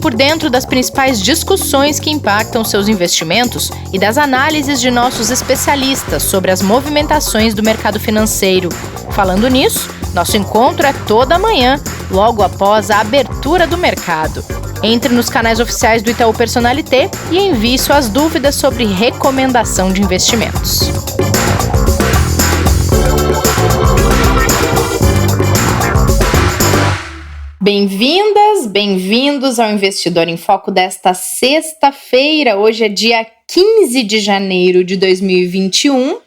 por dentro das principais discussões que impactam seus investimentos e das análises de nossos especialistas sobre as movimentações do mercado financeiro. Falando nisso, nosso encontro é toda manhã, logo após a abertura do mercado. Entre nos canais oficiais do Itaú Personalité e envie suas dúvidas sobre recomendação de investimentos. Bem-vindas, bem-vindos ao Investidor em Foco desta sexta-feira. Hoje é dia 15 de janeiro de 2021,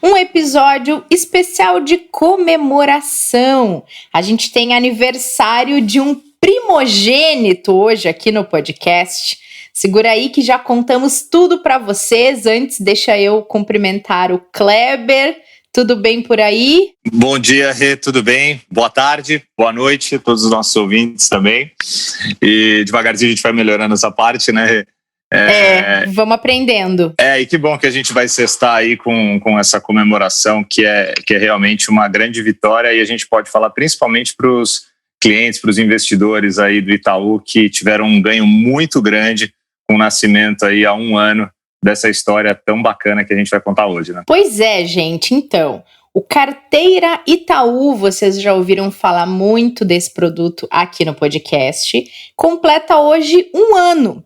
um episódio especial de comemoração. A gente tem aniversário de um primogênito hoje aqui no podcast. Segura aí que já contamos tudo para vocês. Antes, deixa eu cumprimentar o Kleber. Tudo bem por aí? Bom dia, Rê, tudo bem? Boa tarde, boa noite a todos os nossos ouvintes também. E devagarzinho a gente vai melhorando essa parte, né, Rê? Vamos aprendendo. E que bom que a gente vai sextar aí com essa comemoração que é realmente uma grande vitória, e a gente pode falar principalmente para os clientes, para os investidores aí do Itaú que tiveram um ganho muito grande com o nascimento aí há um ano dessa história tão bacana que a gente vai contar hoje, né? Pois é, gente. Então, o Carteira Itaú, vocês já ouviram falar muito desse produto aqui no podcast, completa hoje um ano.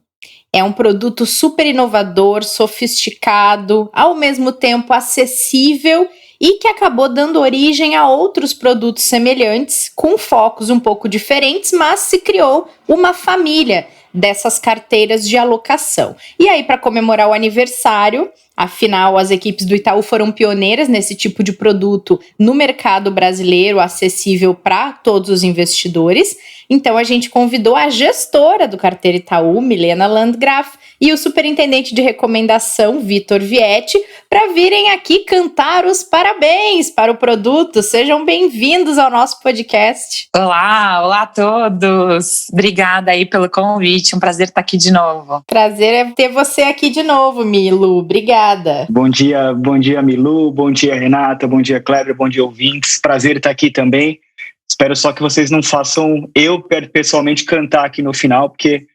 É um produto super inovador, sofisticado, ao mesmo tempo acessível e que acabou dando origem a outros produtos semelhantes, com focos um pouco diferentes, mas se criou uma família dessas carteiras de alocação. E aí, para comemorar o aniversário, afinal, as equipes do Itaú foram pioneiras nesse tipo de produto no mercado brasileiro, acessível para todos os investidores. Então, a gente convidou a gestora do Carteira Itaú, Milena Landgraf, e o superintendente de recomendação, Vitor Vietti, para virem aqui cantar os parabéns para o produto. Sejam bem-vindos ao nosso podcast. Olá a todos. Obrigada aí pelo convite, um prazer estar aqui de novo. Prazer é ter você aqui de novo, Milu. Obrigada. Bom dia, Milu, bom dia, Renata, bom dia, Kleber, bom dia, ouvintes. Prazer estar aqui também. Espero só que vocês não façam eu pessoalmente cantar aqui no final, porque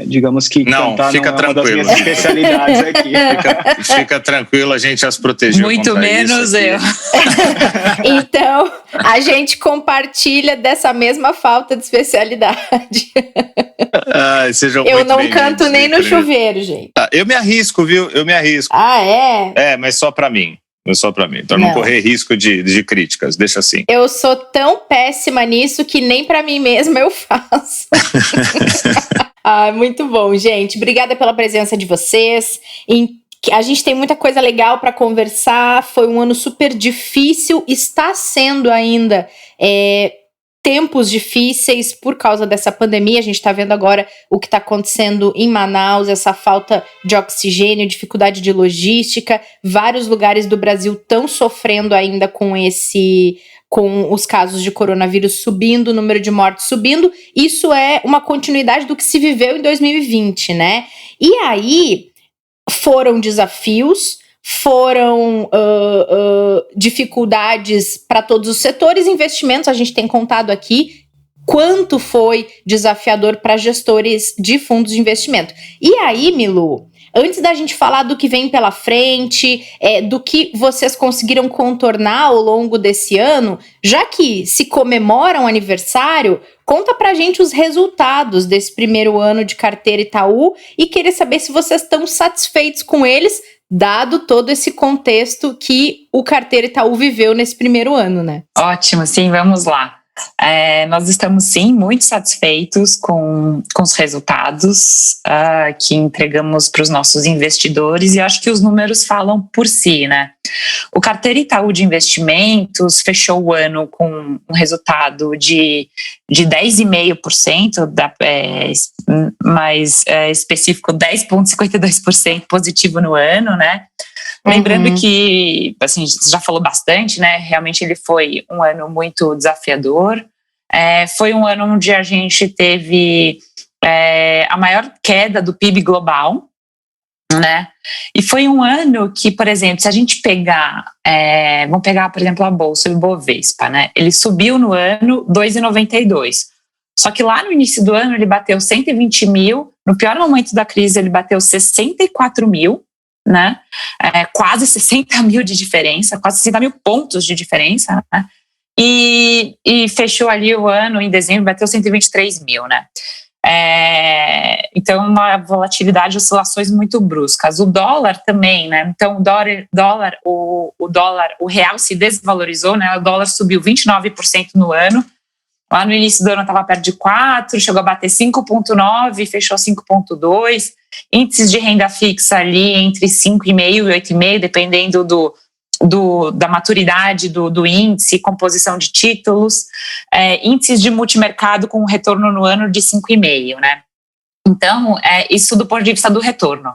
digamos que cantar fica não é uma das tranquilo. minhas especialidades aqui. Fica tranquilo, a gente as protegeu. Muito menos eu. Então, a gente compartilha dessa mesma falta de especialidade. Eu não canto nem no chuveiro, gente. Eu me arrisco, viu? Eu me arrisco. Ah, é? Mas só pra mim. Então não correr risco de críticas, deixa assim. Eu sou tão péssima nisso que nem pra mim mesma eu faço. Muito bom, gente. Obrigada pela presença de vocês. A gente tem muita coisa legal para conversar. Foi um ano super difícil. Está sendo ainda tempos difíceis por causa dessa pandemia. A gente está vendo agora o que está acontecendo em Manaus, essa falta de oxigênio, dificuldade de logística. Vários lugares do Brasil estão sofrendo ainda com os casos de coronavírus subindo, o número de mortes subindo. Isso é uma continuidade do que se viveu em 2020, né? E aí foram desafios, foram dificuldades para todos os setores. Investimentos, a gente tem contado aqui quanto foi desafiador para gestores de fundos de investimento. E aí, Milu, antes da gente falar do que vem pela frente, do que vocês conseguiram contornar ao longo desse ano, já que se comemora um aniversário, conta pra gente os resultados desse primeiro ano de Carteira Itaú e queria saber se vocês estão satisfeitos com eles, dado todo esse contexto que o Carteira Itaú viveu nesse primeiro ano, né? Ótimo, sim, vamos lá. Nós estamos, sim, muito satisfeitos com os resultados que entregamos para os nossos investidores, e acho que os números falam por si, né? O Carteira Itaú de Investimentos fechou o ano com um resultado de 10,5%, mais específico 10,52% positivo no ano, né? Lembrando que, assim, você já falou bastante, né? Realmente ele foi um ano muito desafiador. Foi um ano onde a gente teve a maior queda do PIB global, né? E foi um ano que, por exemplo, se a gente pegar, vamos pegar, por exemplo, a Bolsa, o Ibovespa, né? Ele subiu no ano 2,92. Só que lá no início do ano ele bateu 120 mil, no pior momento da crise ele bateu 64 mil, né? Quase 60 mil de diferença, quase 60 mil pontos de diferença, né? E fechou ali o ano, em dezembro, bateu 123 mil, né? Então, uma volatilidade, oscilações muito bruscas. O dólar também, né? Então, o real se desvalorizou, né? O dólar subiu 29% no ano. Lá no início do ano estava perto de 4, chegou a bater 5,9, fechou 5,2. Índices de renda fixa ali entre 5,5 e 8,5, dependendo da maturidade do índice, composição de títulos. Índices de multimercado com retorno no ano de 5,5, né? Então, isso do ponto de vista do retorno.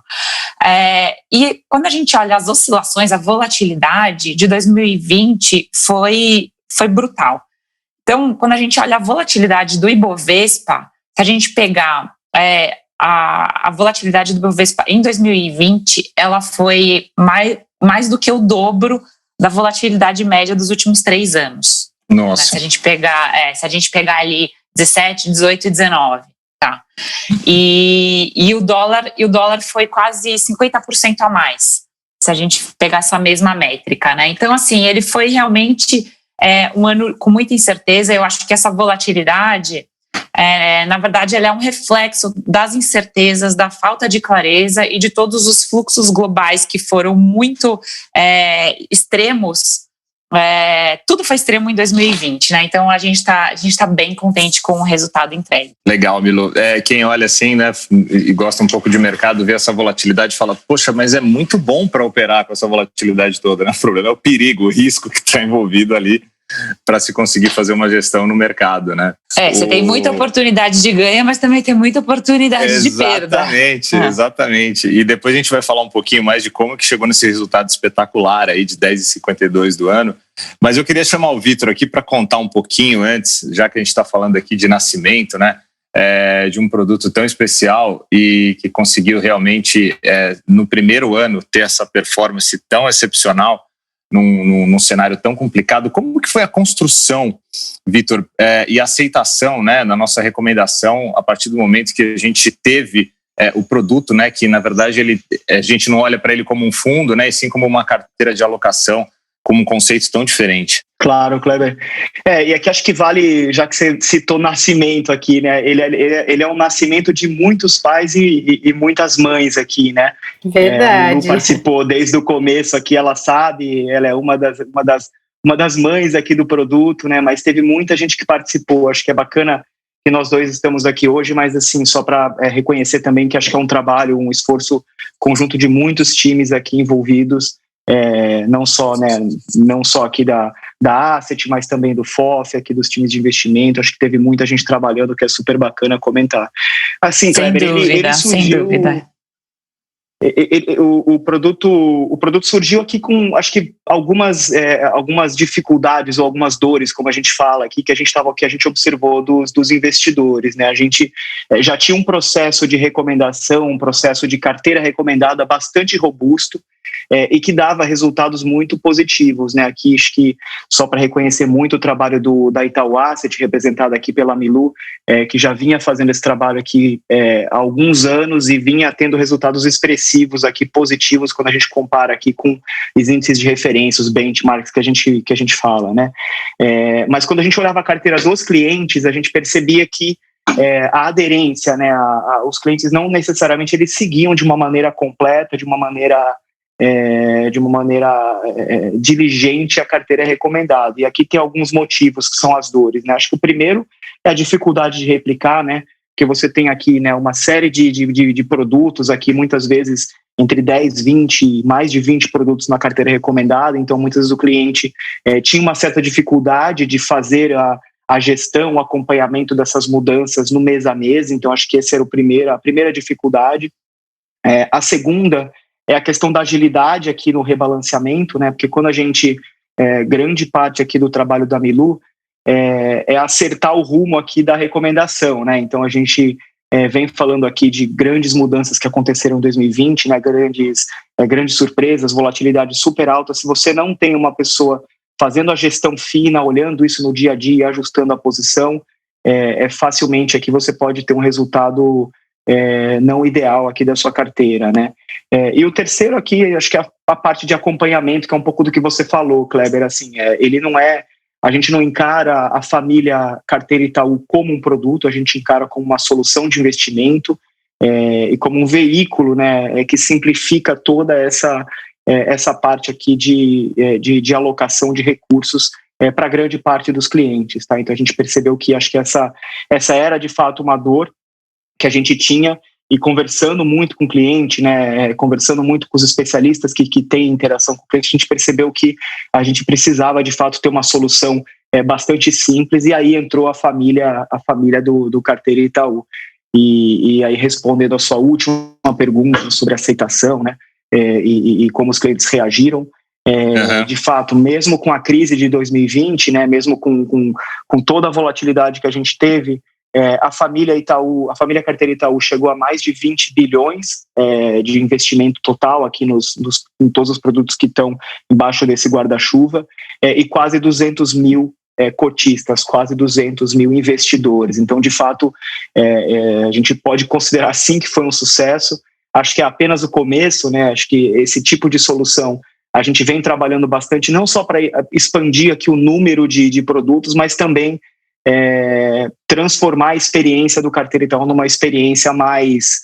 E quando a gente olha as oscilações, a volatilidade de 2020 foi brutal. Então, quando a gente olha a volatilidade do Ibovespa, se a gente pegar a volatilidade do Ibovespa em 2020, ela foi mais do que o dobro da volatilidade média dos últimos 3 anos. Nossa. Né? Se a gente pegar ali 17, 18 e 19, tá? E o dólar foi quase 50% a mais, se a gente pegar essa mesma métrica, né? Então, assim, ele foi realmente um ano com muita incerteza. Eu acho que essa volatilidade, na verdade, ela é um reflexo das incertezas, da falta de clareza e de todos os fluxos globais que foram muito extremos. Tudo foi extremo em 2020, né? Então a gente tá bem contente com o resultado entregue. Legal, Milu. Quem olha assim, né, e gosta um pouco de mercado, vê essa volatilidade e fala, poxa, mas é muito bom para operar com essa volatilidade toda, né? O problema é o perigo, o risco que está envolvido ali para se conseguir fazer uma gestão no mercado, né? Você tem muita oportunidade de ganho, mas também tem muita oportunidade de perda. Exatamente. E depois a gente vai falar um pouquinho mais de como que chegou nesse resultado espetacular aí de 10,52 do ano. Mas eu queria chamar o Vitor aqui para contar um pouquinho antes, já que a gente está falando aqui de nascimento, né? De um produto tão especial e que conseguiu realmente, no primeiro ano, ter essa performance tão excepcional num cenário tão complicado. Como que foi a construção, Vitor, e a aceitação, né, na nossa recomendação a partir do momento que a gente teve o produto, né, que na verdade a gente não olha para ele como um fundo, né, e sim como uma carteira de alocação, como um conceito tão diferente. Claro, Kleber. E aqui acho que vale, já que você citou nascimento aqui, né? Ele é um nascimento de muitos pais e muitas mães aqui, né? Verdade. Lu participou desde o começo aqui, ela sabe, ela é uma das mães aqui do produto, né? Mas teve muita gente que participou. Acho que é bacana que nós dois estamos aqui hoje, mas assim, só para reconhecer também que acho que é um trabalho, um esforço conjunto de muitos times aqui envolvidos. Não só aqui da Asset, mas também do FOF, aqui dos times de investimento. Acho que teve muita gente trabalhando, que é super bacana comentar. Assim, Kleber, ele surgiu, sem dúvida. O produto surgiu aqui com, acho que algumas dificuldades ou algumas dores, como a gente fala aqui, que a gente observou dos investidores, né? A gente já tinha um processo de recomendação, um processo de carteira recomendada bastante robusto, e que dava resultados muito positivos, né? Aqui, acho que só para reconhecer muito o trabalho da Itaú Asset, representada aqui pela Milu, que já vinha fazendo esse trabalho aqui há alguns anos e vinha tendo resultados expressivos aqui, positivos, quando a gente compara aqui com os índices de referência, os benchmarks que a gente fala, né? Mas quando a gente olhava a carteira dos clientes, a gente percebia que a aderência, né? Os clientes não necessariamente eles seguiam de uma maneira completa, de uma maneira diligente a carteira recomendada. E aqui tem alguns motivos que são as dores, né? Acho que o primeiro é a dificuldade de replicar, né? Porque você tem aqui, né, uma série de produtos aqui, muitas vezes entre 10, 20, mais de 20 produtos na carteira recomendada, então muitas vezes o cliente tinha uma certa dificuldade de fazer a gestão, o acompanhamento dessas mudanças no mês a mês, então acho que essa era a primeira dificuldade. A segunda é a questão da agilidade aqui no rebalanceamento, né? Porque quando a gente, grande parte aqui do trabalho da Milu é acertar o rumo aqui da recomendação, né? Então a gente vem falando aqui de grandes mudanças que aconteceram em 2020, né? Grandes surpresas, volatilidade super alta. Se você não tem uma pessoa fazendo a gestão fina, olhando isso no dia a dia, ajustando a posição, facilmente aqui você pode ter um resultado não ideal aqui da sua carteira, né? E o terceiro aqui, acho que é a parte de acompanhamento, que é um pouco do que você falou, Kleber, assim, ele não a gente não encara a família Carteira Itaú como um produto, a gente encara como uma solução de investimento e como um veículo, né, que simplifica toda essa parte aqui de alocação de recursos para grande parte dos clientes, tá? Então a gente percebeu que acho que essa era de fato uma dor que a gente tinha, e conversando muito com o cliente, né, conversando muito com os especialistas que têm interação com o cliente, a gente percebeu que a gente precisava de fato ter uma solução bastante simples, e aí entrou a família do Carteira Itaú. E aí, respondendo a sua última pergunta sobre aceitação, né, e como os clientes reagiram, de fato, mesmo com a crise de 2020, né, mesmo com toda a volatilidade que a gente teve, a família Carteira Itaú chegou a mais de 20 bilhões de investimento total aqui em todos os produtos que estão embaixo desse guarda-chuva, e quase 200 mil cotistas, quase 200 mil investidores. Então, de fato, a gente pode considerar sim que foi um sucesso. Acho que é apenas o começo, né? Acho que esse tipo de solução a gente vem trabalhando bastante, não só para expandir aqui o número de produtos, mas também transformar a experiência do Carteira Itaú numa experiência mais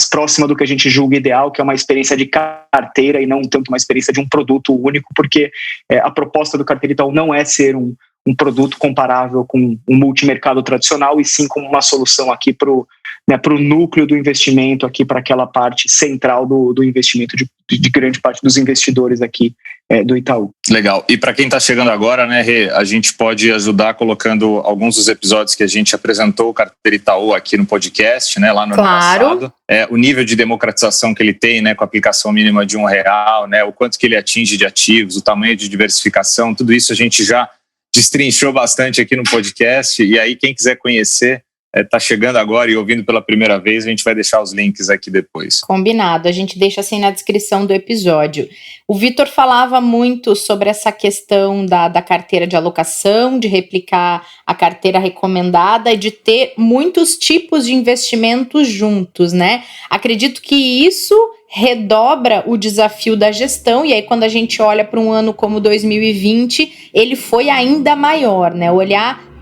próxima do que a gente julga ideal, que é uma experiência de carteira e não tanto uma experiência de um produto único, porque a proposta do Carteira Itaú não é ser um produto comparável com um multimercado tradicional, e sim como uma solução aqui para o núcleo do investimento, aqui para aquela parte central do investimento de grande parte dos investidores aqui do Itaú. Legal. E para quem está chegando agora, né, Rê, a gente pode ajudar colocando alguns dos episódios que a gente apresentou o Carteira Itaú aqui no podcast, né, lá no ano passado. O nível de democratização que ele tem, né, com a aplicação mínima de R$1, né, o quanto que ele atinge de ativos, o tamanho de diversificação, tudo isso a gente já destrinchou bastante aqui no podcast. E aí, quem quiser conhecer, está chegando agora e ouvindo pela primeira vez, a gente vai deixar os links aqui depois. Combinado, a gente deixa assim na descrição do episódio. O Vitor falava muito sobre essa questão da carteira de alocação, de replicar a carteira recomendada e de ter muitos tipos de investimentos juntos, né? Acredito que isso redobra o desafio da gestão, e aí quando a gente olha para um ano como 2020, ele foi ainda maior, né? Olhar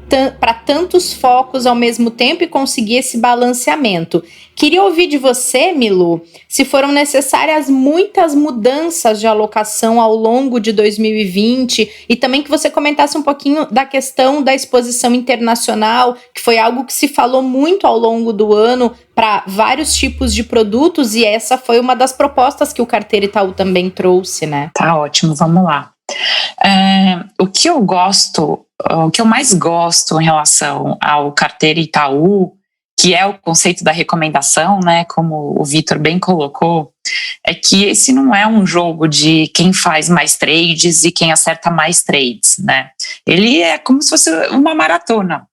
para tantos focos ao mesmo tempo e conseguir esse balanceamento. Queria ouvir de você, Milu, se foram necessárias muitas mudanças de alocação ao longo de 2020, e também que você comentasse um pouquinho da questão da exposição internacional, que foi algo que se falou muito ao longo do ano para vários tipos de produtos, e essa foi uma das propostas que o Carteira Itaú também trouxe, né? Tá ótimo, vamos lá. O que eu mais gosto em relação ao Carteira Itaú, que é o conceito da recomendação, né, como o Vitor bem colocou, é que esse não é um jogo de quem faz mais trades e quem acerta mais trades, né? Ele é como se fosse uma maratona.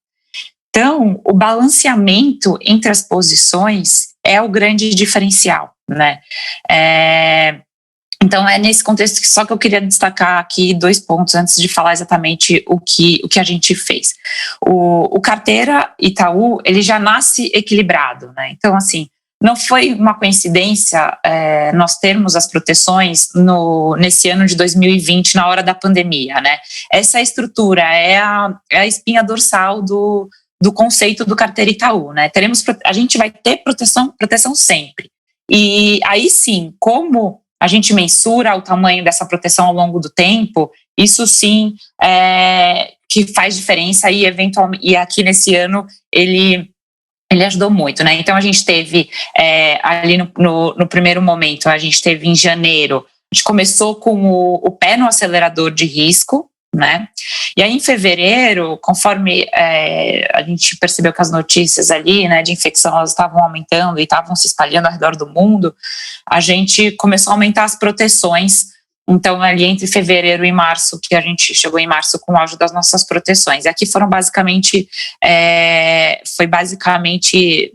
Então, o balanceamento entre as posições é o grande diferencial, né? Então, é nesse contexto que só que eu queria destacar aqui 2 pontos antes de falar exatamente o que a gente fez. O Carteira Itaú, ele já nasce equilibrado, né? Então, assim, não foi uma coincidência nós termos as proteções nesse ano de 2020, na hora da pandemia, né? Essa estrutura é a espinha dorsal do conceito do Carteira Itaú, né? A gente vai ter proteção sempre. E aí sim, como a gente mensura o tamanho dessa proteção ao longo do tempo, isso sim que faz diferença, e eventualmente, e aqui nesse ano ele ajudou muito, né? Então a gente teve ali no primeiro momento, a gente teve em janeiro, a gente começou com o pé no acelerador de risco, né? E aí em fevereiro, conforme a gente percebeu que as notícias ali, né, de infecção, elas estavam aumentando e estavam se espalhando ao redor do mundo, a gente começou a aumentar as proteções. Então ali entre fevereiro e março, que a gente chegou em março com o auge das nossas proteções, e aqui foram basicamente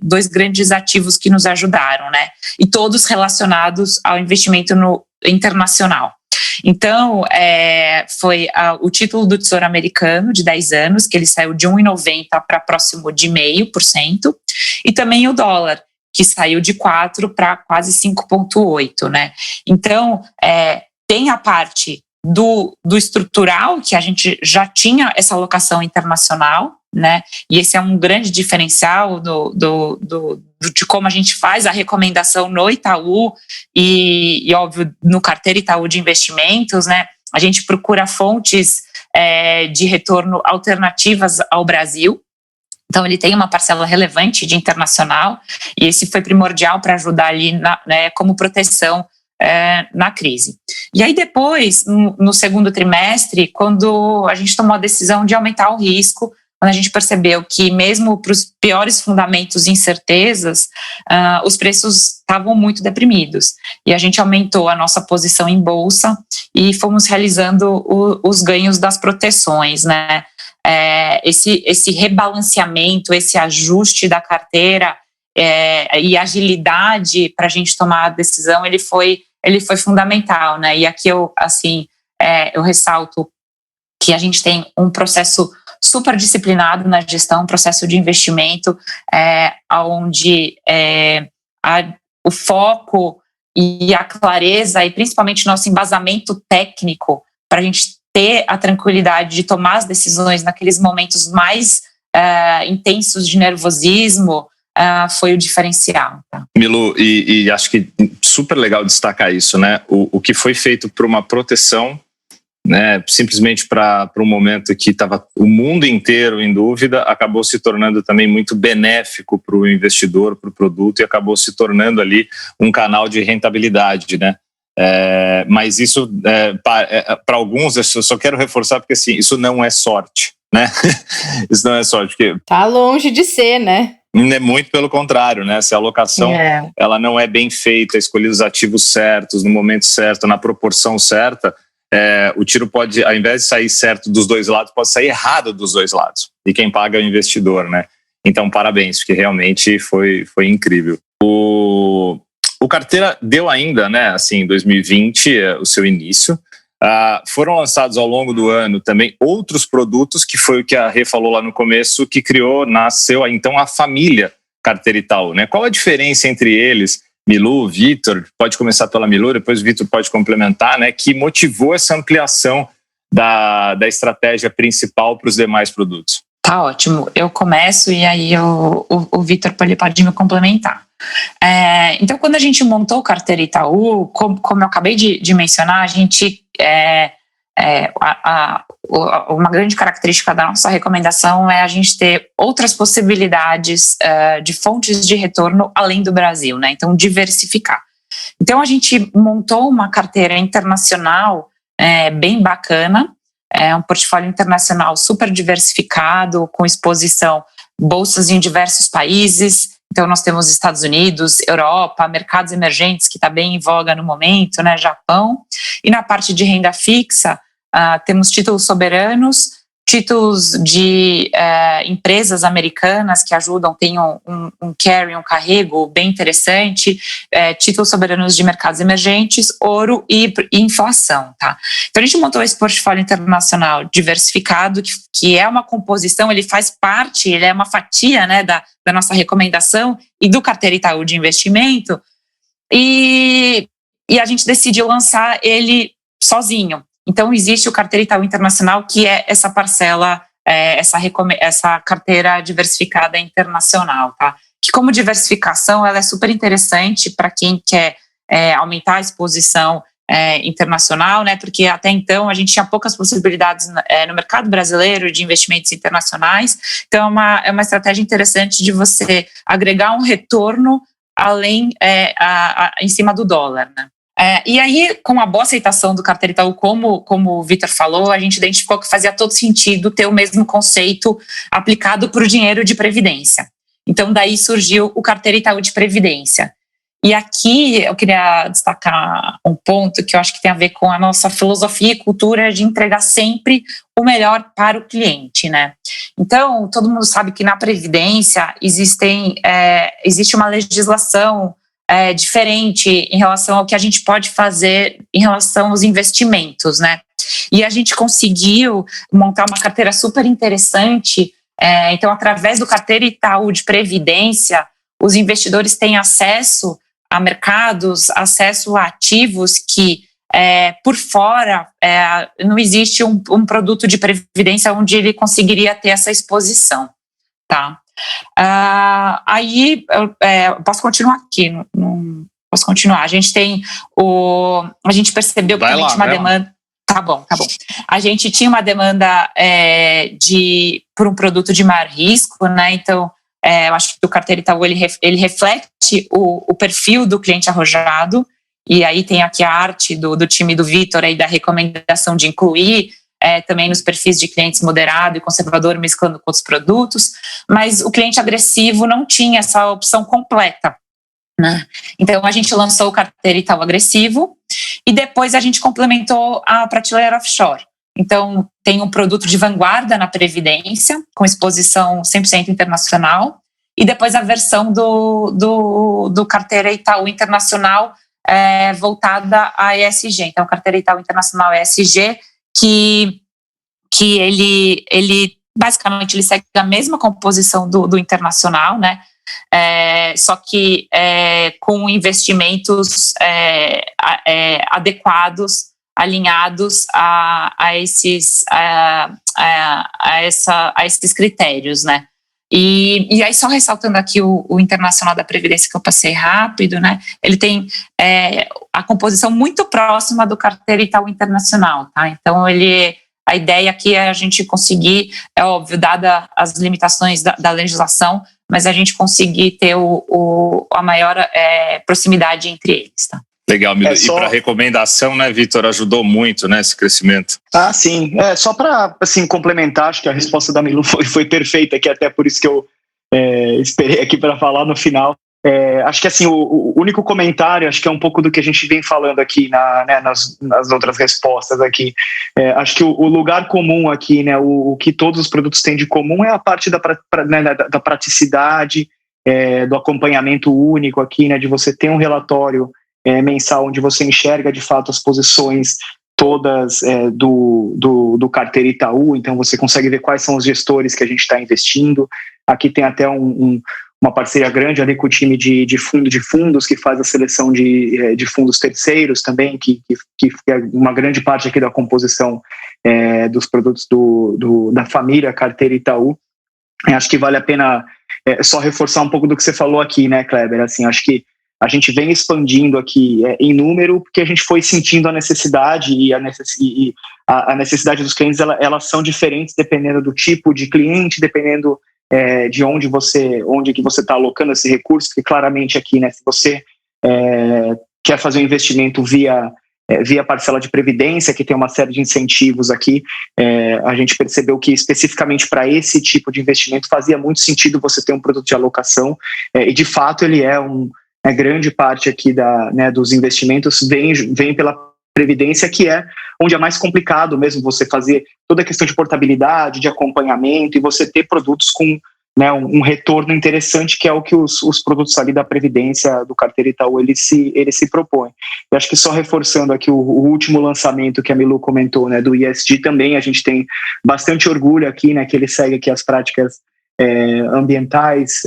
2 grandes ativos que nos ajudaram, né? E todos relacionados ao investimento internacional. Então, foi o título do Tesouro Americano de 10 anos, que ele saiu de 1,90 para próximo de 0,5%, e também o dólar, que saiu de 4 para quase 5,8, né? Então, tem a parte do estrutural, que a gente já tinha essa alocação internacional, né? E esse é um grande diferencial de como a gente faz a recomendação no Itaú e óbvio, no Carteira Itaú de Investimentos, né? A gente procura fontes de retorno alternativas ao Brasil. Então, ele tem uma parcela relevante de internacional e esse foi primordial para ajudar ali como proteção na crise. E aí depois, no segundo trimestre, quando a gente tomou a decisão de aumentar o risco, quando a gente percebeu que mesmo para os piores fundamentos e incertezas, os preços estavam muito deprimidos. E a gente aumentou a nossa posição em bolsa e fomos realizando os ganhos das proteções, né? Esse rebalanceamento, esse ajuste da carteira e agilidade para a gente tomar a decisão, ele foi fundamental, né? E aqui eu ressalto que a gente tem um processo super disciplinado na gestão, um processo de investimento, onde o foco e a clareza e principalmente nosso embasamento técnico para a gente ter a tranquilidade de tomar as decisões naqueles momentos mais intensos de nervosismo foi o diferencial. Tá? Milu, e acho que super legal destacar isso, né? O que foi feito por uma proteção, né, simplesmente para um momento que estava o mundo inteiro em dúvida, acabou se tornando também muito benéfico para o investidor, para o produto, e acabou se tornando ali um canal de rentabilidade, né? Mas isso, para alguns, eu só quero reforçar, porque assim, isso não é sorte, né? Isso não é sorte. Porque tá longe de ser, né? É muito pelo contrário, né? Se a alocação ela não é bem feita, escolher os ativos certos, no momento certo, na proporção certa, o tiro pode, ao invés de sair certo dos dois lados, pode sair errado dos dois lados. E quem paga é o investidor, né? Então, parabéns, porque realmente foi incrível. O Carteira deu ainda, né, assim, em 2020, o seu início. Foram lançados ao longo do ano também outros produtos, que foi o que a Rê falou lá no começo, que nasceu então a família Carteira Itaú, né? Qual a diferença entre eles? Milu, Vitor, pode começar pela Milu, depois o Vitor pode complementar, né? Que motivou essa ampliação da estratégia principal para os demais produtos. Tá ótimo, eu começo e aí o Vitor pode me complementar. Então, quando a gente montou o Carteira Itaú, como eu acabei de mencionar, a gente uma grande característica da nossa recomendação é a gente ter outras possibilidades de fontes de retorno além do Brasil, né? Então, diversificar. Então, a gente montou uma carteira internacional bem bacana, um portfólio internacional super diversificado, com exposição bolsas em diversos países. Então, nós temos Estados Unidos, Europa, mercados emergentes, que está bem em voga no momento, né, Japão. E na parte de renda fixa, temos títulos soberanos, títulos de empresas americanas que ajudam, tem um carry, um carrego bem interessante, títulos soberanos de mercados emergentes, ouro e inflação. Tá? Então, a gente montou esse portfólio internacional diversificado, que é uma composição, ele faz parte, ele é uma fatia, né, da nossa recomendação e do Carteira Itaú de Investimento, e a gente decidiu lançar ele sozinho. Então, existe o Carteira Itaú Internacional, que é essa parcela, essa carteira diversificada internacional, tá? Que, como diversificação, ela é super interessante para quem quer aumentar a exposição internacional, né? Porque até então a gente tinha poucas possibilidades no mercado brasileiro de investimentos internacionais. Então, é uma estratégia interessante de você agregar um retorno além em cima do dólar, né? E aí, com a boa aceitação do Carteira Itaú, como o Vitor falou, a gente identificou que fazia todo sentido ter o mesmo conceito aplicado para o dinheiro de previdência. Então, daí surgiu o Carteira Itaú de Previdência. E aqui eu queria destacar um ponto que eu acho que tem a ver com a nossa filosofia e cultura de entregar sempre o melhor para o cliente, né? Então, todo mundo sabe que na Previdência existe uma legislação diferente em relação ao que a gente pode fazer em relação aos investimentos, né? E a gente conseguiu montar uma carteira super interessante. Então, através do Carteira Itaú de Previdência, os investidores têm acesso a mercados, acesso a ativos que, por fora, não existe um produto de previdência onde ele conseguiria ter essa exposição, tá? Aí, posso continuar aqui? Não posso continuar. A gente percebeu que também tinha uma demanda. Tá bom. A gente tinha uma demanda por um produto de maior risco, né? Então, eu acho que o Carteira Itaú ele reflete o perfil do cliente arrojado, e aí tem aqui a arte do time do Vitor aí da recomendação de incluir também nos perfis de clientes moderado e conservador, mesclando com outros produtos, mas o cliente agressivo não tinha essa opção completa, né? Então a gente lançou o Carteira Itaú Agressivo e depois a gente complementou a prateleira offshore. Então tem um produto de vanguarda na Previdência, com exposição 100% internacional, e depois a versão do Carteira Itaú Internacional voltada a ESG. Então, Carteira Itaú Internacional ESG, que ele basicamente ele segue a mesma composição do internacional, né? Só que com investimentos adequados, alinhados a esses critérios, né? E aí, só ressaltando aqui o Internacional da Previdência, que eu passei rápido, né? Ele tem a composição muito próxima do Carteira Itaú Internacional, tá? Então, a ideia aqui é a gente conseguir, é óbvio, dada as limitações da legislação, mas a gente conseguir ter a maior proximidade entre eles, tá? Legal, Milu. E para recomendação, né, Vitor, ajudou muito, né, esse crescimento. Sim. Só para assim, complementar, acho que a resposta da Milu foi perfeita, que até por isso que eu esperei aqui para falar no final. Acho que assim, o único comentário, acho que é um pouco do que a gente vem falando aqui nas outras respostas aqui. Acho que o lugar comum aqui, né, o que todos os produtos têm de comum é a parte da praticidade, do acompanhamento único aqui, né, de você ter um relatório mensal onde você enxerga de fato as posições todas do Carteira Itaú, então você consegue ver quais são os gestores que a gente está investindo. Aqui tem até uma parceria grande ali com o time de fundos que faz a seleção de fundos terceiros também, que é uma grande parte aqui da composição dos produtos da família Carteira Itaú. Acho que vale a pena só reforçar um pouco do que você falou aqui, né, Kleber? Assim, acho que a gente vem expandindo aqui em número porque a gente foi sentindo a necessidade e a necessidade dos clientes, elas são diferentes dependendo do tipo de cliente, dependendo de onde que você está alocando esse recurso, porque claramente aqui, né, se você quer fazer um investimento via parcela de previdência, que tem uma série de incentivos aqui, a gente percebeu que especificamente para esse tipo de investimento fazia muito sentido você ter um produto de alocação, e de fato ele grande parte aqui dos investimentos vem pela previdência, que é onde é mais complicado mesmo você fazer toda a questão de portabilidade, de acompanhamento, e você ter produtos com um retorno interessante, que é o que os produtos ali da previdência do Carteira Itaú ele se propõe. Eu acho que só reforçando aqui o último lançamento que a Milu comentou, né, do ESG, também a gente tem bastante orgulho aqui, né, que ele segue aqui as práticas ambientais,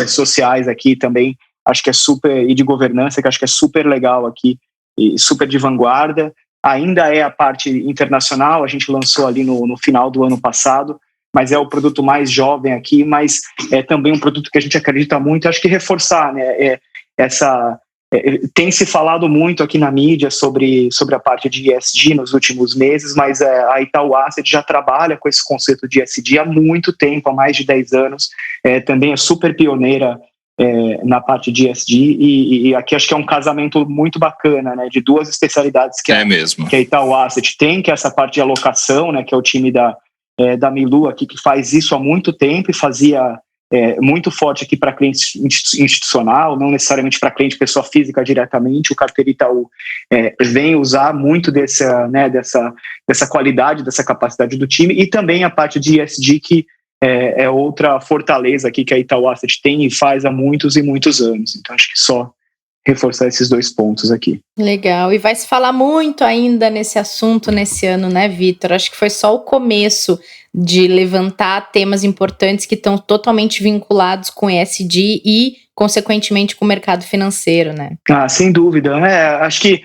sociais aqui também, acho que é super, e de governança, que acho que é super legal aqui, e super de vanguarda. Ainda é a parte internacional, a gente lançou ali no final do ano passado, mas é o produto mais jovem aqui, mas é também um produto que a gente acredita muito. Acho que reforçar, né, tem se falado muito aqui na mídia sobre a parte de ESG nos últimos meses, mas a Itaú Asset já trabalha com esse conceito de ESG há muito tempo, há mais de 10 anos, também é super pioneira na parte de ESG, e aqui acho que é um casamento muito bacana, né, de duas especialidades que a Itaú Asset tem, que é essa parte de alocação, né, que é o time da Milu aqui, que faz isso há muito tempo e fazia muito forte aqui para cliente institucional, não necessariamente para cliente pessoa física diretamente. O Carteira Itaú vem usar muito dessa qualidade, dessa capacidade do time, e também a parte de ESG, que é outra fortaleza aqui que a Itaú Asset tem e faz há muitos e muitos anos. Então, acho que só reforçar esses 2 pontos aqui. Legal, e vai se falar muito ainda nesse assunto nesse ano, né, Vitor? Acho que foi só o começo de levantar temas importantes que estão totalmente vinculados com ESG e, consequentemente, com o mercado financeiro, né? Sem dúvida. Acho que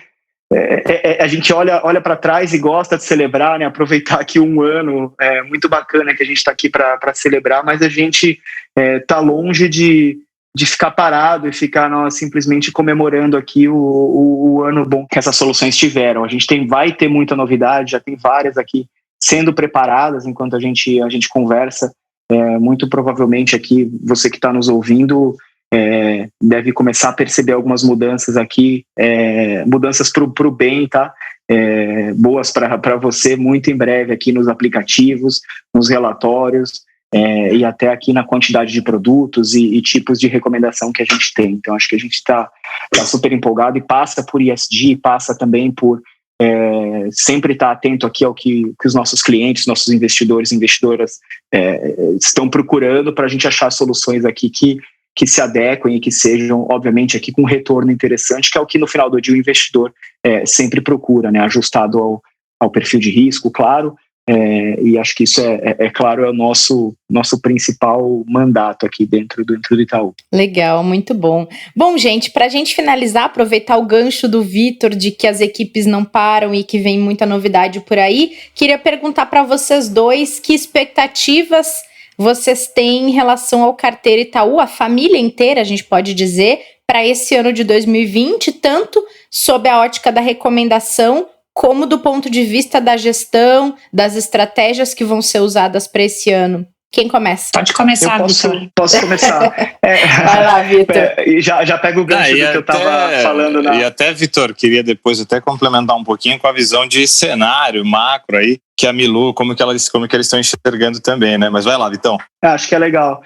a gente olha para trás e gosta de celebrar, né? Aproveitar aqui um ano muito bacana que a gente está aqui para celebrar, mas a gente está longe de ficar parado e ficar simplesmente comemorando aqui o ano bom que essas soluções tiveram. A gente vai ter muita novidade, já tem várias aqui sendo preparadas enquanto a gente conversa. Muito provavelmente aqui, você que está nos ouvindo, deve começar a perceber algumas mudanças aqui, mudanças para o bem, tá? Boas para você muito em breve aqui nos aplicativos, nos relatórios, e até aqui na quantidade de produtos e tipos de recomendação que a gente tem. Então, acho que a gente está super empolgado e passa por ESG, passa também por sempre estar atento aqui ao que os nossos clientes, nossos investidores e investidoras estão procurando para a gente achar soluções aqui que se adequem e que sejam, obviamente, aqui com um retorno interessante, que é o que no final do dia o investidor sempre procura, né? Ajustado ao perfil de risco, claro, e acho que isso claro, é o nosso principal mandato aqui dentro do Itaú. Legal, muito bom. Bom, gente, para a gente finalizar, aproveitar o gancho do Vitor de que as equipes não param e que vem muita novidade por aí, queria perguntar para vocês dois que expectativas vocês têm em relação ao Carteira Itaú, a família inteira, a gente pode dizer, para esse ano de 2020, tanto sob a ótica da recomendação, como do ponto de vista da gestão, das estratégias que vão ser usadas para esse ano. Quem começa? Pode começar, Vitor. Posso começar. Vai lá, Vitor. Já pego o gancho do que eu estava falando. E até, Vitor, queria depois até complementar um pouquinho com a visão de cenário macro aí, que a Milu, como que eles estão enxergando também, né? Mas vai lá, Vitão. Acho que é legal.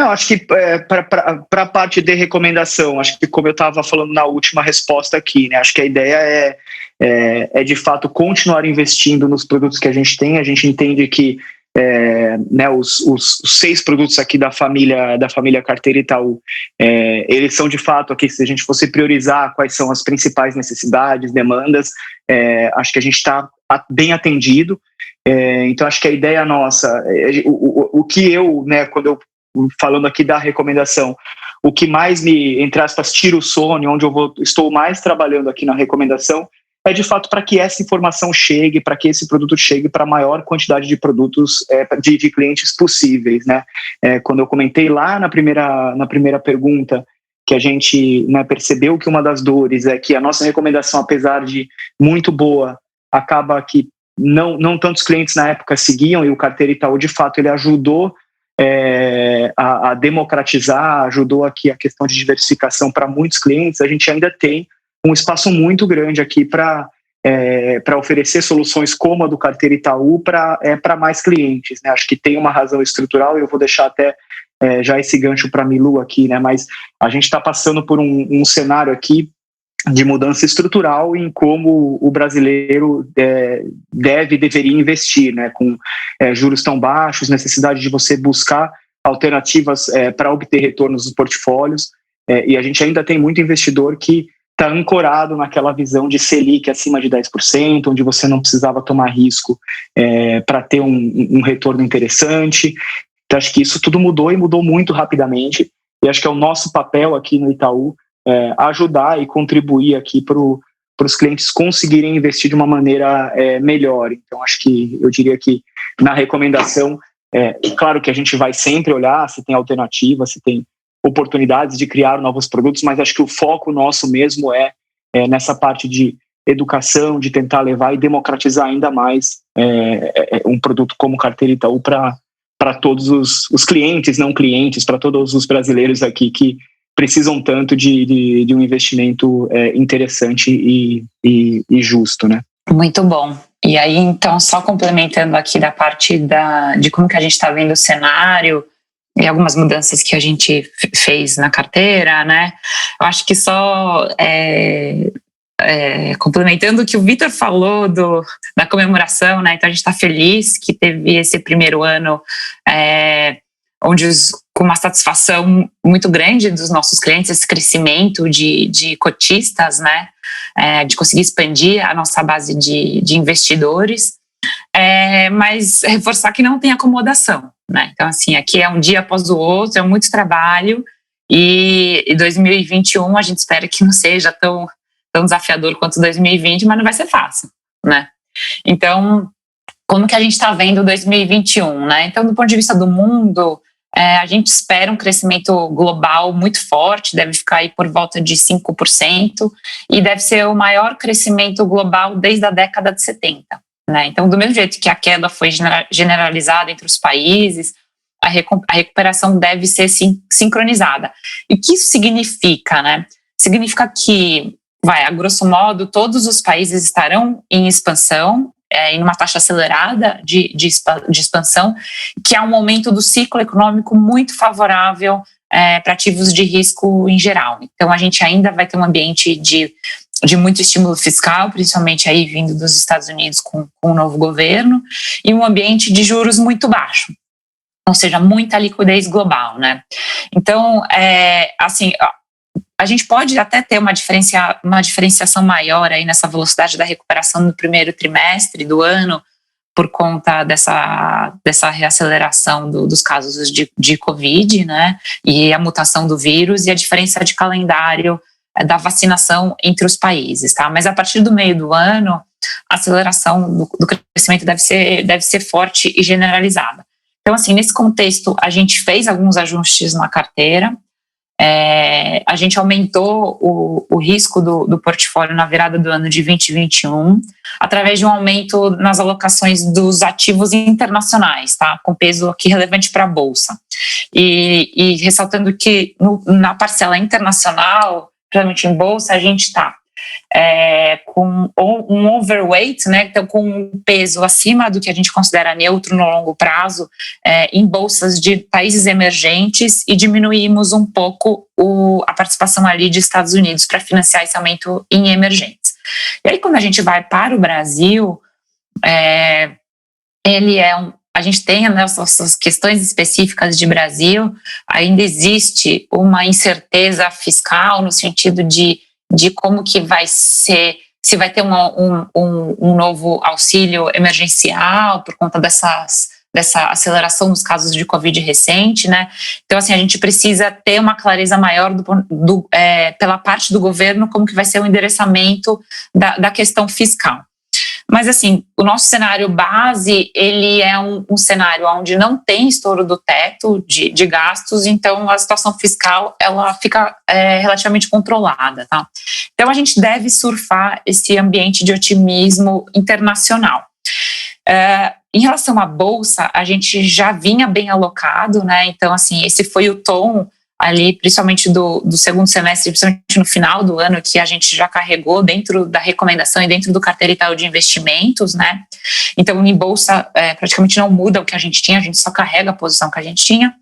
Acho que para a parte de recomendação, acho que como eu estava falando na última resposta aqui, né? Acho que a ideia é de fato continuar investindo nos produtos que a gente tem. A gente entende que os 6 produtos aqui da família Carteira Itaú, eles são de fato aqui, se a gente fosse priorizar quais são as principais necessidades, demandas, acho que a gente está bem atendido. Então acho que a ideia nossa, o que eu, né, quando eu falando aqui da recomendação, o que mais me, entre aspas, tira o sono, onde estou mais trabalhando aqui na recomendação, é de fato para que essa informação chegue, para que esse produto chegue para a maior quantidade de produtos, de clientes possíveis, né? Quando eu comentei lá na primeira pergunta que a gente, né, percebeu que uma das dores é que a nossa recomendação, apesar de muito boa, acaba que não tantos clientes na época seguiam, e o Carteira Itaú, de fato, ele ajudou a democratizar, ajudou aqui a questão de diversificação para muitos clientes. A gente ainda tem um espaço muito grande aqui para oferecer soluções como a do Carteira Itaú para mais clientes, né? Acho que tem uma razão estrutural, e eu vou deixar até já esse gancho para a Milu aqui, né? Mas a gente está passando por um cenário aqui de mudança estrutural em como o brasileiro deveria investir, né? Com juros tão baixos, necessidade de você buscar alternativas para obter retornos dos portfólios, e a gente ainda tem muito investidor que está ancorado naquela visão de Selic acima de 10%, onde você não precisava tomar risco para ter um retorno interessante. Então, acho que isso tudo mudou, e mudou muito rapidamente, e acho que é o nosso papel aqui no Itaú ajudar e contribuir aqui para os clientes conseguirem investir de uma maneira melhor. Então, acho que eu diria que na recomendação, claro que a gente vai sempre olhar se tem alternativa, se tem oportunidades de criar novos produtos, mas acho que o foco nosso mesmo nessa parte de educação, de tentar levar e democratizar ainda mais um produto como Carteira Itaú para todos os clientes, não clientes, para todos os brasileiros aqui que precisam tanto de um investimento interessante e justo, né? Muito bom. E aí, então, só complementando aqui da parte de como que a gente está vendo o cenário e algumas mudanças que a gente fez na carteira, né? Eu acho que só complementando o que o Vitor falou da comemoração, né? Então a gente está feliz que teve esse primeiro ano onde com uma satisfação muito grande dos nossos clientes, esse crescimento de cotistas, né? De conseguir expandir a nossa base de investidores, mas reforçar que não tem acomodação, né? Então assim, aqui é um dia após o outro, é muito trabalho, e 2021 a gente espera que não seja tão desafiador quanto 2020, mas não vai ser fácil, né? Então, como que a gente está vendo 2021, né? Então, do ponto de vista do mundo, a gente espera um crescimento global muito forte, deve ficar aí por volta de 5%, e deve ser o maior crescimento global desde a década de 70, né? Então, do mesmo jeito que a queda foi generalizada entre os países, a recuperação deve ser sincronizada. E o que isso significa, né? Significa que, a grosso modo, todos os países estarão em expansão, em uma taxa acelerada de expansão, que é um momento do ciclo econômico muito favorável para ativos de risco em geral. Então, a gente ainda vai ter um ambiente de muito estímulo fiscal, principalmente aí vindo dos Estados Unidos com o novo governo, e um ambiente de juros muito baixo, ou seja, muita liquidez global, né? Então, assim, a gente pode até ter uma diferenciação maior aí nessa velocidade da recuperação no primeiro trimestre do ano, por conta dessa reaceleração dos casos de Covid, né? E a mutação do vírus e a diferença de calendário da vacinação entre os países, tá? Mas a partir do meio do ano, a aceleração do crescimento deve ser forte e generalizada. Então, assim, nesse contexto, a gente fez alguns ajustes na carteira. A gente aumentou o risco do portfólio na virada do ano de 2021 através de um aumento nas alocações dos ativos internacionais, tá? Com peso aqui relevante para a Bolsa. E ressaltando que na parcela internacional, principalmente em Bolsa, a gente está com um overweight, né? Então, com um peso acima do que a gente considera neutro no longo prazo, em bolsas de países emergentes, e diminuímos um pouco a participação ali de Estados Unidos para financiar esse aumento em emergentes. E aí, quando a gente vai para o Brasil, a gente tem essas questões específicas de Brasil, ainda existe uma incerteza fiscal no sentido de como que vai ser, se vai ter um novo auxílio emergencial por conta dessa aceleração dos casos de Covid recente, né? Então, assim, a gente precisa ter uma clareza maior pela parte do governo como que vai ser o endereçamento da questão fiscal. Mas, assim, o nosso cenário base, ele é um cenário onde não tem estouro do teto de gastos, então a situação fiscal, ela fica relativamente controlada, tá? Então, a gente deve surfar esse ambiente de otimismo internacional. Em relação à Bolsa, a gente já vinha bem alocado, né? Então, assim, esse foi o tom ali, principalmente do segundo semestre, principalmente no final do ano, que a gente já carregou dentro da recomendação e dentro do carteira Itaú de investimentos, né? Então, em Bolsa, praticamente não muda o que a gente só carrega a posição que a gente tinha.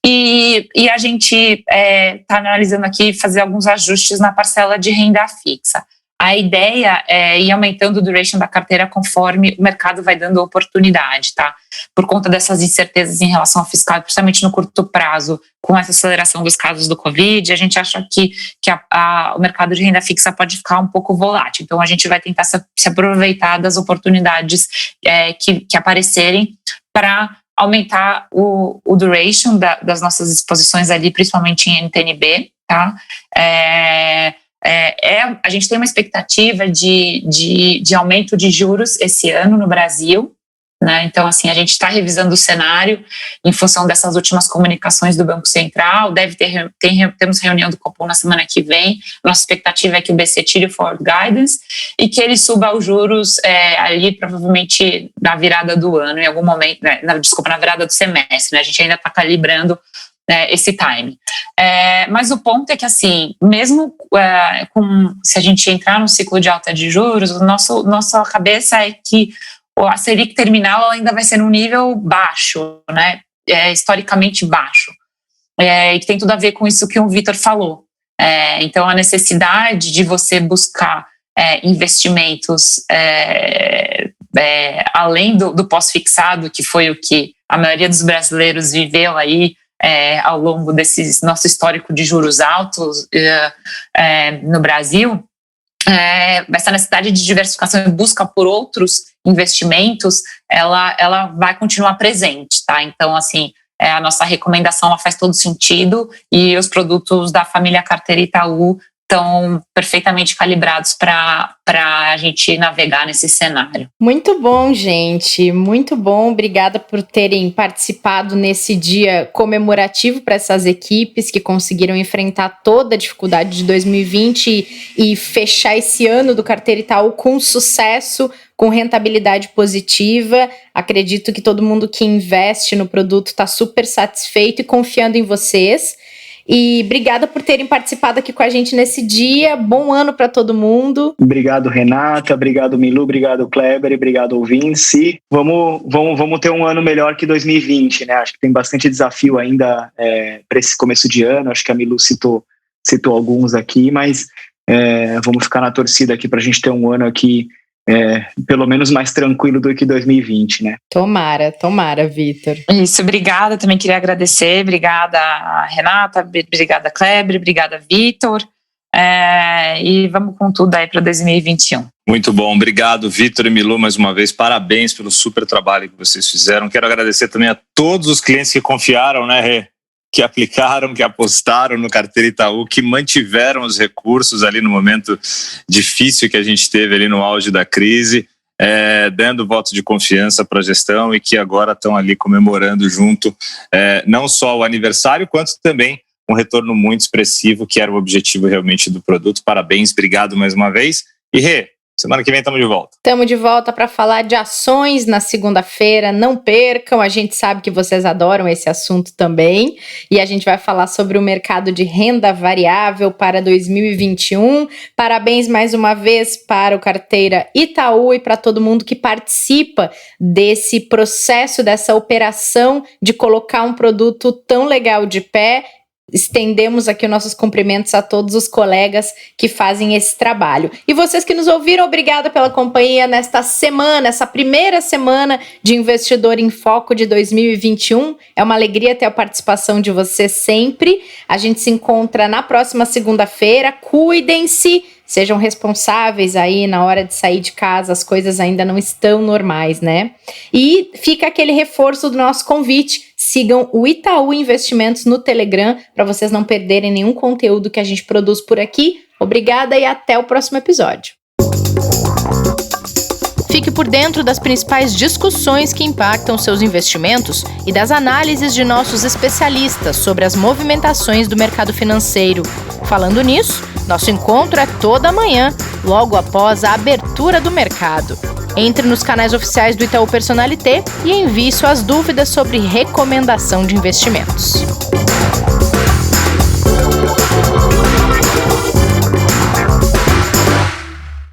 E a gente está analisando aqui fazer alguns ajustes na parcela de renda fixa. A ideia é ir aumentando o duration da carteira conforme o mercado vai dando oportunidade, tá? Por conta dessas incertezas em relação ao fiscal, principalmente no curto prazo, com essa aceleração dos casos do Covid, a gente acha que o mercado de renda fixa pode ficar um pouco volátil. Então, a gente vai tentar se aproveitar das oportunidades que aparecerem para aumentar o duration das nossas exposições ali, principalmente em NTNB, tá? A gente tem uma expectativa de aumento de juros esse ano no Brasil, né? Então, assim, a gente está revisando o cenário em função dessas últimas comunicações do Banco Central. Temos reunião do Copom na semana que vem. Nossa expectativa é que o BC tire o forward guidance e que ele suba os juros ali provavelmente na virada do ano, em algum momento, na virada do semestre, né? A gente ainda está calibrando esse time. Mas o ponto é que, assim, mesmo se a gente entrar no ciclo de alta de juros, nossa cabeça é que a Selic terminal ainda vai ser num nível baixo, né? Historicamente baixo. E que tem tudo a ver com isso que o Vitor falou. Então, a necessidade de você buscar investimentos além do pós-fixado, que foi o que a maioria dos brasileiros viveu aí ao longo desse nosso histórico de juros altos no Brasil, essa necessidade de diversificação e busca por outros investimentos, ela vai continuar presente, tá? Então, assim, a nossa recomendação ela faz todo sentido e os produtos da família Carteira Itaú estão perfeitamente calibrados para a gente navegar nesse cenário. Muito bom, gente, muito bom. Obrigada por terem participado nesse dia comemorativo para essas equipes que conseguiram enfrentar toda a dificuldade de 2020 e fechar esse ano do Carteira Itaú com sucesso, com rentabilidade positiva. Acredito que todo mundo que investe no produto está super satisfeito e confiando em vocês. E obrigada por terem participado aqui com a gente nesse dia. Bom ano para todo mundo. Obrigado, Renata. Obrigado, Milu. Obrigado, Kleber. Obrigado, ouvintes. E vamos ter um ano melhor que 2020, né? Acho que tem bastante desafio ainda para esse começo de ano. Acho que a Milu citou alguns aqui, mas vamos ficar na torcida aqui para a gente ter um ano aqui pelo menos mais tranquilo do que 2020, né? Tomara, Vitor. Isso, obrigada, também queria agradecer, obrigada Renata, obrigada Kleber, obrigada Vitor, e vamos com tudo aí para 2021. Muito bom, obrigado Vitor e Milu mais uma vez, parabéns pelo super trabalho que vocês fizeram. Quero agradecer também a todos os clientes que confiaram, né, Rê? Que aplicaram, que apostaram no Carteira Itaú, que mantiveram os recursos ali no momento difícil que a gente teve ali no auge da crise, dando voto de confiança para a gestão e que agora estão ali comemorando junto não só o aniversário, quanto também um retorno muito expressivo, que era o objetivo realmente do produto. Parabéns, obrigado mais uma vez. E Rê, semana que vem estamos de volta. Estamos de volta para falar de ações na segunda-feira. Não percam, a gente sabe que vocês adoram esse assunto também. E a gente vai falar sobre o mercado de renda variável para 2021. Parabéns mais uma vez para o Carteira Itaú e para todo mundo que participa desse processo, dessa operação de colocar um produto tão legal de pé. Estendemos aqui os nossos cumprimentos a todos os colegas que fazem esse trabalho. E vocês que nos ouviram, obrigada pela companhia nesta semana, essa primeira semana de Investidor em Foco de 2021. É uma alegria ter a participação de vocês sempre. A gente se encontra na próxima segunda-feira. Cuidem-se, sejam responsáveis aí na hora de sair de casa, as coisas ainda não estão normais, né? E fica aquele reforço do nosso convite. Sigam o Itaú Investimentos no Telegram para vocês não perderem nenhum conteúdo que a gente produz por aqui. Obrigada e até o próximo episódio. Fique por dentro das principais discussões que impactam seus investimentos e das análises de nossos especialistas sobre as movimentações do mercado financeiro. Falando nisso, nosso encontro é toda manhã, logo após a abertura do mercado. Entre nos canais oficiais do Itaú Personalité e envie suas dúvidas sobre recomendação de investimentos.